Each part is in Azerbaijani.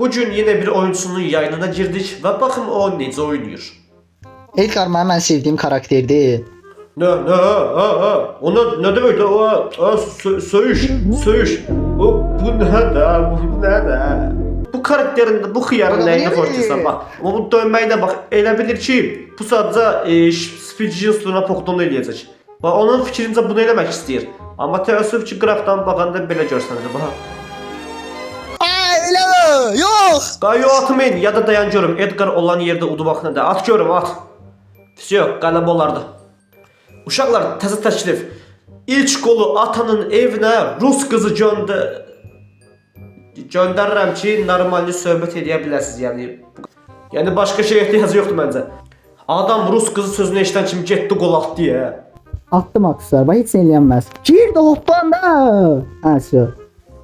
Bugün yine bir oyuncusunun yayınına girdik ve bakın o nece oynuyor. Edgar mənim ən sevdiyim karakterdir. Ona ne demek söğüş. Bu ne de? Bu karakterin de bu xiyarın neyine xoşlayırsan bak. Ama bu dönməyinə bax, elə bilir ki, bu sadəcə Speed'in üstünə pokdonu eləyəcək. Bax, onun fikrincə bunu eləmək istəyir. Amma təəssüf ki, qrafdan baxanda belə görsənir. Bax. Ay elə mi? Yox. Qayo atmayın ya da dayan görüm. Edgar olan yerdə udubaq nədə? At görüm, at. Всё, qələbə olardı. Uşaqlar, təzə təklif. İlk qolu atanın evinə Rus qızı göndərirəm ki, normalni söhbət edə biləsiniz, yəni başqa şey ehtiyacı yoxdur məncə. Adam Rus qızı sözünü eşidən kimi getdi qol atdı ya. Attım akslar, bax heç eləyənməz. Girdi hoppanda. Həsyo.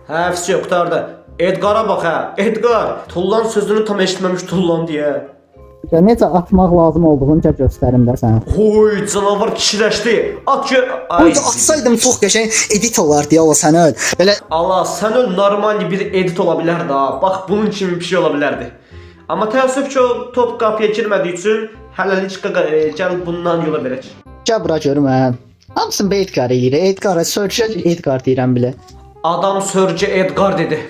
Hə, всё, qurtardı. Edgar'a bax hə. Edgar, Tullan sözünü tam eşitməmiş Tullan deyə. Ya necə atmaq lazım olduğunu göstərim də sənə. Oy, canavar kişiləşdi. At gör. Ay, atsaydım çox qəşəng edit olardı ya o sənə öl. Belə Allah, sən öl normal bir edit ola bilər də. Bax, bunun kimi bir şey ola bilərdi. Amma təəssüf ki, o top qapıya girmədiyi üçün hələlik gəl bundan yola verək. gəl bura görüm hə. Hamısını be Edgar eləyir. Edgar, Sörcə Edgar deyirəm bilə. Adam Sörcə Edgar dedi.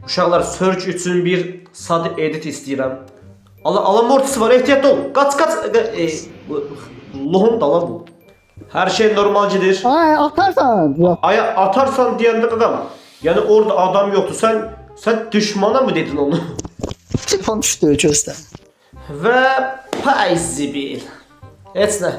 Uşaqlar, Sörc üçün bir sad edit istəyirəm. Alamortisi var, ehtiyatlı ol. Qaç. Lohum da lan bu. Hər şey normalcidir. Ay, atarsan. Yox. Aya atarsan deyəndə qaqam. Yəni orada adam yoxdur. Sən düşmana mı dedin onu? Telefon düşdü gözdən. Və payzibil. Heç nə.